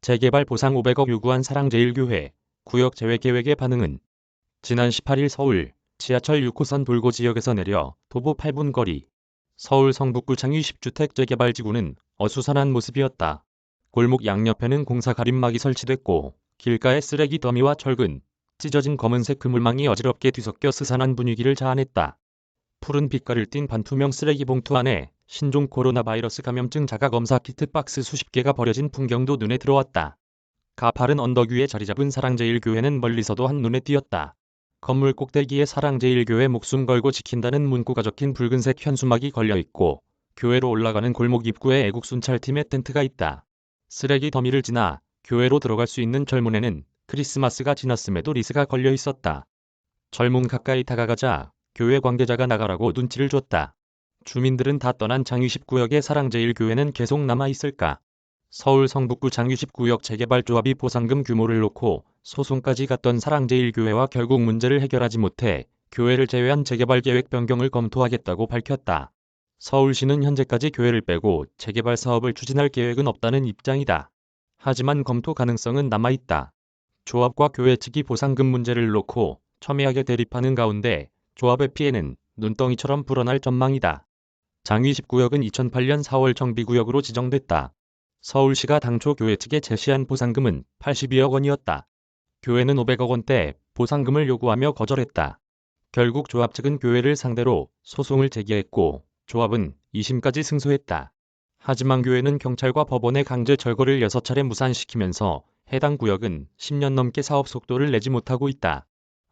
재개발 보상 500억 요구한 사랑제일교회, 구역 재회 계획의 반응은? 지난 18일 서울, 지하철 6호선 돌고 지역에서 내려 도보 8분 거리, 서울 성북구 창의 10주택 재개발지구는 어수선한 모습이었다. 골목 양옆에는 공사 가림막이 설치됐고 길가에 쓰레기 더미와 철근, 찢어진 검은색 그물망이 어지럽게 뒤섞여 스산한 분위기를 자아냈다. 푸른 빛깔을 띤 반투명 쓰레기 봉투 안에 신종 코로나 바이러스 감염증 자가검사 키트 박스 수십 개가 버려진 풍경도 눈에 들어왔다. 가파른 언덕 위에 자리잡은 사랑제일교회는 멀리서도 한눈에 띄었다. 건물 꼭대기에 사랑제일교회 목숨 걸고 지킨다는 문구가 적힌 붉은색 현수막이 걸려있고 교회로 올라가는 골목 입구에 애국순찰팀의 텐트가 있다. 쓰레기 더미를 지나 교회로 들어갈 수 있는 절문에는 크리스마스가 지났음에도 리스가 걸려 있었다. 절문 가까이 다가가자 교회 관계자가 나가라고 눈치를 줬다. 주민들은 다 떠난 장위 10구역의 사랑제일교회는 계속 남아있을까? 서울 성북구 장위 10구역 재개발조합이 보상금 규모를 놓고 소송까지 갔던 사랑제일교회와 결국 문제를 해결하지 못해 교회를 제외한 재개발 계획 변경을 검토하겠다고 밝혔다. 서울시는 현재까지 교회를 빼고 재개발 사업을 추진할 계획은 없다는 입장이다. 하지만 검토 가능성은 남아있다. 조합과 교회 측이 보상금 문제를 놓고 첨예하게 대립하는 가운데 조합의 피해는 눈덩이처럼 불어날 전망이다. 장위 10구역은 2008년 4월 정비구역으로 지정됐다. 서울시가 당초 교회 측에 제시한 보상금은 82억 원이었다. 교회는 500억 원대 보상금을 요구하며 거절했다. 결국 조합 측은 교회를 상대로 소송을 제기했고 조합은 2심까지 승소했다. 하지만 교회는 경찰과 법원의 강제 철거를 6차례 무산시키면서 해당 구역은 10년 넘게 사업 속도를 내지 못하고 있다.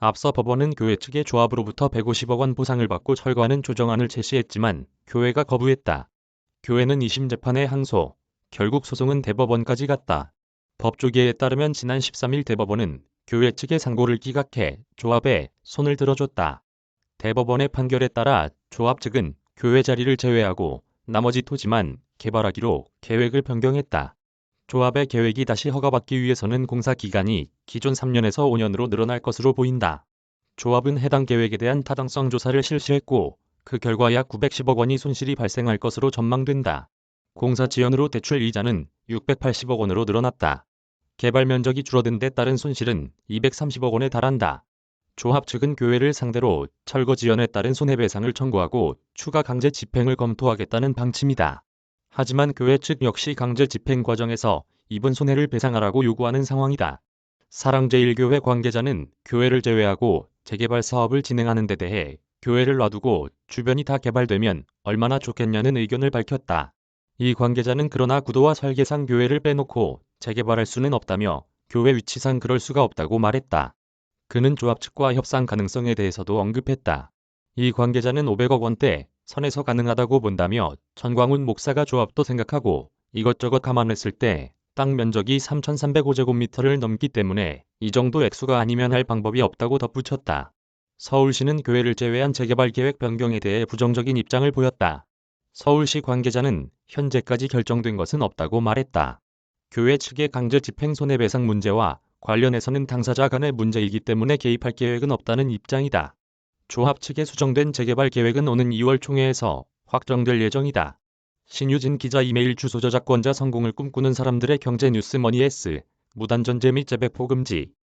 앞서 법원은 교회 측의 조합으로부터 150억 원 보상을 받고 철거하는 조정안을 제시했지만 교회가 거부했다. 교회는 2심 재판에 항소, 결국 소송은 대법원까지 갔다. 법조계에 따르면 지난 13일 대법원은 교회 측의 상고를 기각해 조합에 손을 들어줬다. 대법원의 판결에 따라 조합 측은 교회 자리를 제외하고 나머지 토지만 개발하기로 계획을 변경했다. 조합의 계획이 다시 허가받기 위해서는 공사 기간이 기존 3년에서 5년으로 늘어날 것으로 보인다. 조합은 해당 계획에 대한 타당성 조사를 실시했고 그 결과 약 910억 원이 손실이 발생할 것으로 전망된다. 공사 지연으로 대출 이자는 680억 원으로 늘어났다. 개발 면적이 줄어든 데 따른 손실은 230억 원에 달한다. 조합 측은 교회를 상대로 철거 지연에 따른 손해배상을 청구하고 추가 강제 집행을 검토하겠다는 방침이다. 하지만 교회 측 역시 강제 집행 과정에서 입은 손해를 배상하라고 요구하는 상황이다. 사랑제일교회 관계자는 교회를 제외하고 재개발 사업을 진행하는 데 대해 교회를 놔두고 주변이 다 개발되면 얼마나 좋겠냐는 의견을 밝혔다. 이 관계자는 그러나 구도와 설계상 교회를 빼놓고 재개발할 수는 없다며 교회 위치상 그럴 수가 없다고 말했다. 그는 조합 측과 협상 가능성에 대해서도 언급했다. 이 관계자는 500억 원대 선에서 가능하다고 본다며 전광훈 목사가 조합도 생각하고 이것저것 감안했을 때 땅 면적이 3,305제곱미터를 넘기 때문에 이 정도 액수가 아니면 할 방법이 없다고 덧붙였다. 서울시는 교회를 제외한 재개발 계획 변경에 대해 부정적인 입장을 보였다. 서울시 관계자는 현재까지 결정된 것은 없다고 말했다. 교회 측의 강제 집행 손해배상 문제와 관련해서는 당사자 간의 문제이기 때문에 개입할 계획은 없다는 입장이다. 조합 측의 수정된 재개발 계획은 오는 2월 총회에서 확정될 예정이다. 신유진 기자 이메일 주소 저작권자 성공을 꿈꾸는 사람들의 경제 뉴스 머니 S 무단전제 및 재배포 금지